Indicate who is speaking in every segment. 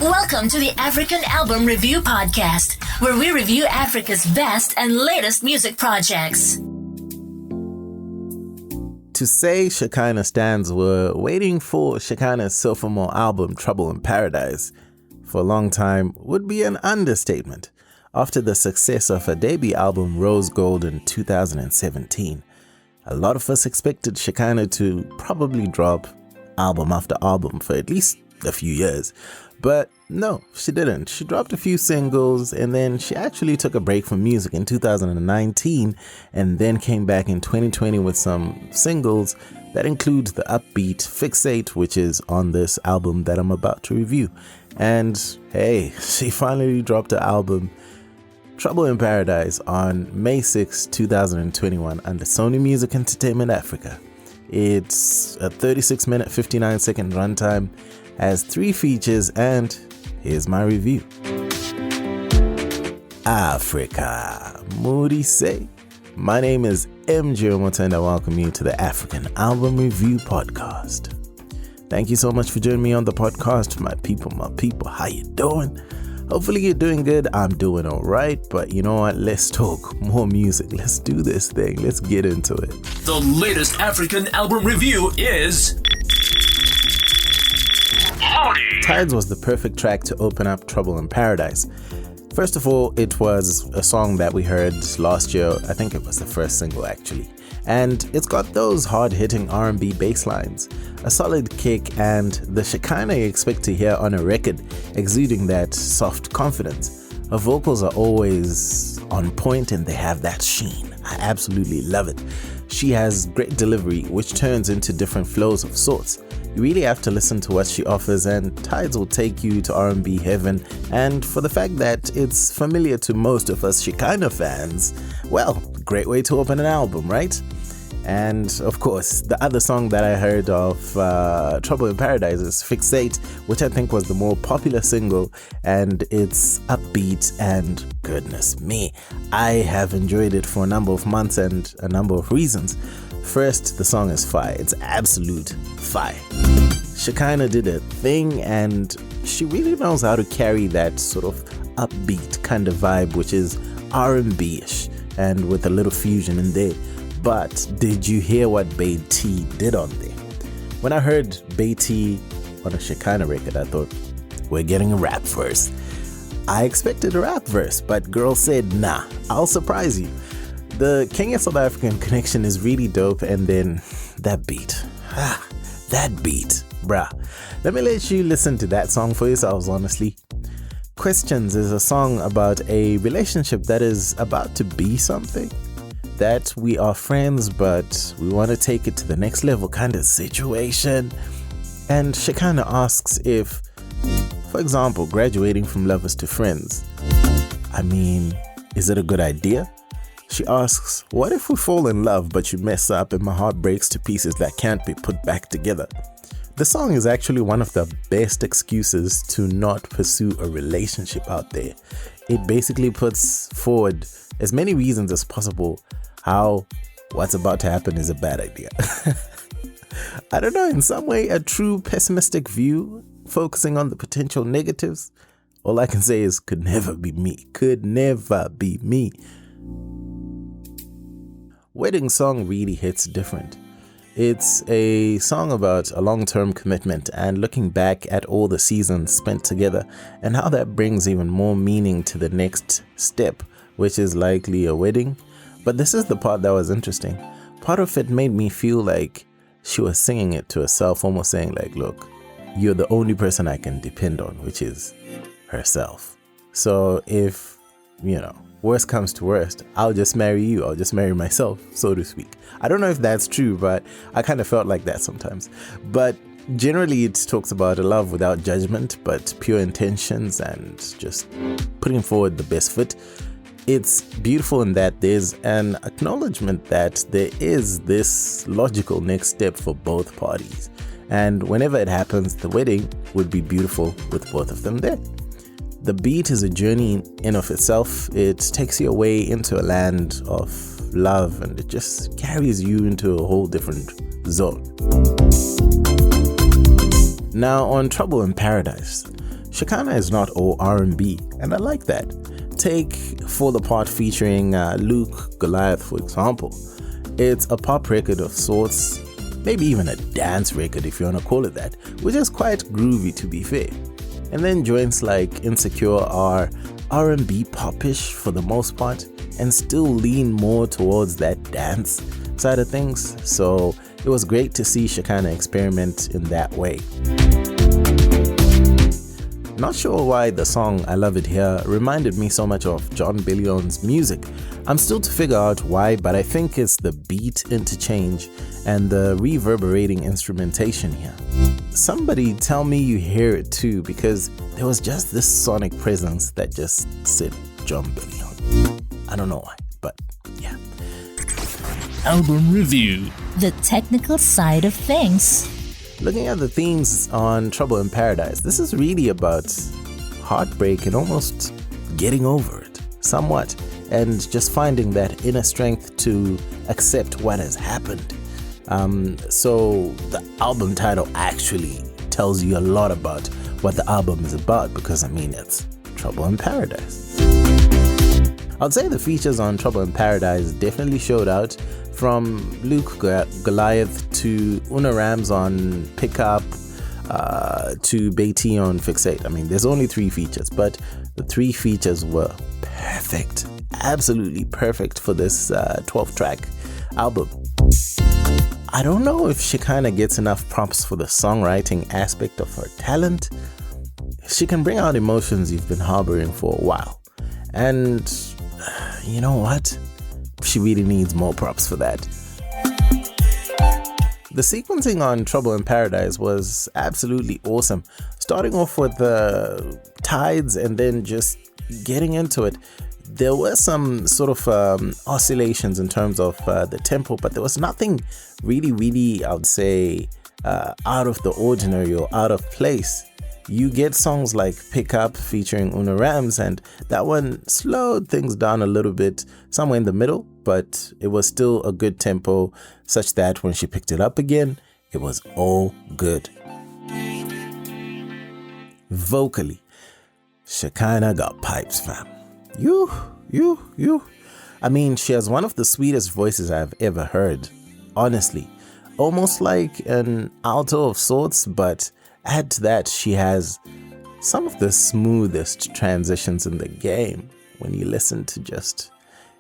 Speaker 1: Welcome to the African Album Review Podcast, where we review Africa's best and latest music projects.
Speaker 2: To say Shekhinah stands were waiting for Shekhinah's sophomore album, Trouble in Paradise, for a long time would be an understatement. After the success of her debut album, Rose Gold, in 2017, a lot of us expected Shekhinah to probably drop album after album for at least a few years. But no, she didn't. She dropped a few singles and then she actually took a break from music in 2019 and then came back in 2020 with some singles that include the upbeat Fixate, which is on this album that I'm about to review. And hey, she finally dropped her album Trouble in Paradise on May 6, 2021 under Sony Music Entertainment Africa. It's a 36-minute, 59-second runtime, has 3 features, and here's my review. Africa, Moody say. My name is MJ Wemoto and I welcome you to the African Album Review Podcast. Thank you so much for joining me on the podcast, my people. How you doing? Hopefully you're doing good. I'm doing all right, but you know what? Let's talk more music. Let's do this thing. Let's get into it.
Speaker 3: The latest African album review is
Speaker 2: Tides was the perfect track to open up Trouble in Paradise. First of all, it was a song that we heard last year. I think it was the first single actually. And it's got those hard-hitting R&B bass lines, a solid kick, and the Shekhinah you expect to hear on a record, exuding that soft confidence. Her vocals are always on point and they have that sheen. I absolutely love it. She has great delivery, which turns into different flows of sorts. You really have to listen to what she offers, and Tides will take you to R&B heaven. And for the fact that it's familiar to most of us Shekhinah fans, well, great way to open an album, right? And of course, the other song that I heard of Trouble in Paradise is Fixate, which I think was the more popular single, and it's upbeat, and goodness me, I have enjoyed it for a number of months and a number of reasons. First, the song is fire. It's absolute fire. Shekhinah did a thing and she really knows how to carry that sort of upbeat kind of vibe, which is R&B-ish and with a little fusion in there. But did you hear what Bay T did on there? When I heard Bay T on a Shekhinah record, I thought, we're getting a rap verse. I expected a rap verse, but girl said, nah, I'll surprise you. The Kenya-South African connection is really dope, and then that beat. That beat, bruh. Let me let you listen to that song for yourselves, honestly. Questions is a song about a relationship that is about to be something. That we are friends, but we want to take it to the next level kind of situation. And Shekhinah asks if, for example, graduating from lovers to friends, I mean, is it a good idea? She asks, what if we fall in love but you mess up and my heart breaks to pieces that can't be put back together? The song is actually one of the best excuses to not pursue a relationship out there. It basically puts forward as many reasons as possible how what's about to happen is a bad idea. I don't know, in some way a true pessimistic view focusing on the potential negatives. All I can say is could never be me. Could never be me. Wedding Song really hits different. It's a song about a long-term commitment and looking back at all the seasons spent together and how that brings even more meaning to the next step, which is likely a wedding. But this is the part that was interesting. Part of it made me feel like she was singing it to herself, almost saying like, look, you're the only person I can depend on, which is herself. So if, worst comes to worst, I'll just marry you. I'll just marry myself, so to speak. I don't know if that's true, but I kind of felt like that sometimes. But generally it talks about a love without judgment, but pure intentions and just putting forward the best foot. It's beautiful in that there's an acknowledgement that there is this logical next step for both parties. And whenever it happens, the wedding would be beautiful with both of them there. The beat is a journey in of itself. It takes you away into a land of love and it just carries you into a whole different zone. Now on Trouble in Paradise, Shekhinah is not all R&B, and I like that. Take For the Part featuring Luke Goliath, for example. It's a pop record of sorts, maybe even a dance record if you want to call it that, which is quite groovy to be fair. And then joints like Insecure are R&B popish for the most part and still lean more towards that dance side of things. So it was great to see Shekhinah experiment in that way. Not sure why the song I Love It Here reminded me so much of John Billion's music. I'm still to figure out why, but I think it's the beat interchange and the reverberating instrumentation here. Somebody tell me you hear it too, because there was just this sonic presence that just said John Billion. I don't know why, but yeah.
Speaker 3: Album review.
Speaker 1: The technical side of things.
Speaker 2: Looking at the themes on Trouble in Paradise, this is really about heartbreak and almost getting over it, somewhat, and just finding that inner strength to accept what has happened. So the album title actually tells you a lot about what the album is about, because it's Trouble in Paradise. I'd say the features on Trouble in Paradise definitely showed out, from Luke Goliath to Una Rams on Pickup to Beatty on Fixate. There's only 3 features, but the 3 features were perfect, absolutely perfect for this 12-track album. I don't know if Shekhinah gets enough props for the songwriting aspect of her talent. She can bring out emotions you've been harboring for a while. And you know what? She really needs more props for that. The sequencing on Trouble in Paradise was absolutely awesome. Starting off with the tides and then just getting into it. There were some sort of oscillations in terms of the tempo, but there was nothing really, I would say, out of the ordinary or out of place. You get songs like Pick Up featuring Una Rams, and that one slowed things down a little bit, somewhere in the middle, but it was still a good tempo, such that when she picked it up again, it was all good. Vocally, Shekhinah got pipes, fam. You. She has one of the sweetest voices I've ever heard, honestly. Almost like an alto of sorts, but add to that, she has some of the smoothest transitions in the game when you listen to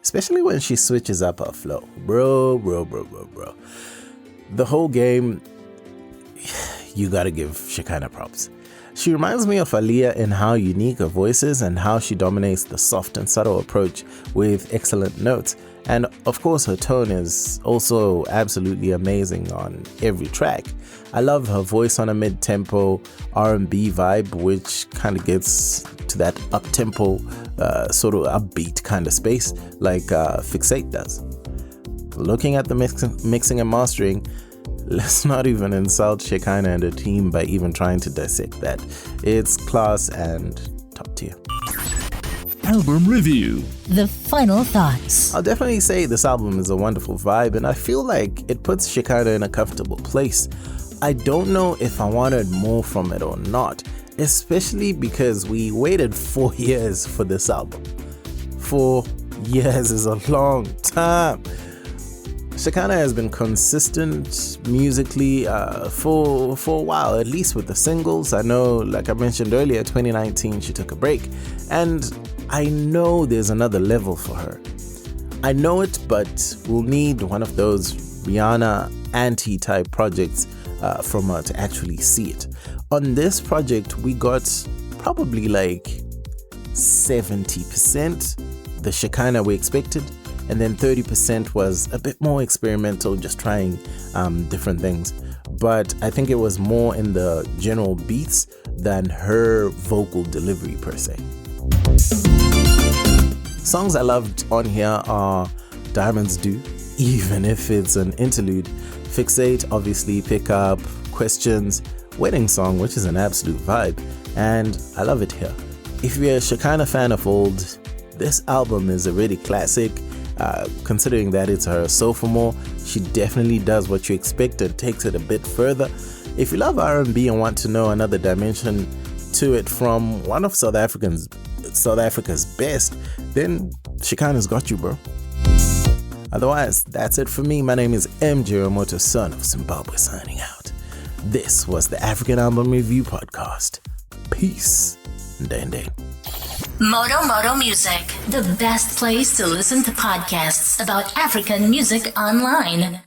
Speaker 2: especially when she switches up her flow. Bro. The whole game, you gotta give Shekhinah props. She reminds me of Aaliyah in how unique her voice is and how she dominates the soft and subtle approach with excellent notes. And of course, her tone is also absolutely amazing on every track. I love her voice on a mid-tempo R&B vibe, which kind of gets to that up-tempo, sort of upbeat kind of space like Fixate does. Looking at the mixing and mastering, let's not even insult Shekhinah and her team by even trying to dissect that. It's class and top tier.
Speaker 3: Album review.
Speaker 1: The final thoughts.
Speaker 2: I'll definitely say this album is a wonderful vibe, and I feel like it puts Shekhinah in a comfortable place. I don't know if I wanted more from it or not, especially because we waited 4 years for this album. 4 years is a long time. Shekhinah has been consistent musically for a while, at least with the singles. I know, like I mentioned earlier, 2019 she took a break, and I know there's another level for her. I know it, but we'll need one of those Rihanna anti-type projects from her to actually see it. On this project, we got probably like 70% the Shekhinah we expected, and then 30% was a bit more experimental, just trying different things. But I think it was more in the general beats than her vocal delivery per se. Songs I loved on here are Diamonds Do, even if it's an interlude, Fixate, obviously, Pick Up, Questions, Wedding Song, which is an absolute vibe, and I Love It Here. If you're a Shekhinah fan of old, this album is a really classic. Considering that it's her sophomore, she definitely does what you expect and takes it a bit further. If you love R&B and want to know another dimension to it from one of South Africa's best, then Shekhinah's got you, bro. Otherwise, that's it for me. My name is MJ Wemoto, son of Zimbabwe, signing out. This was the African Album Review Podcast. Peace. Ndende.
Speaker 1: Moto Music, the best place to listen to podcasts about African music online.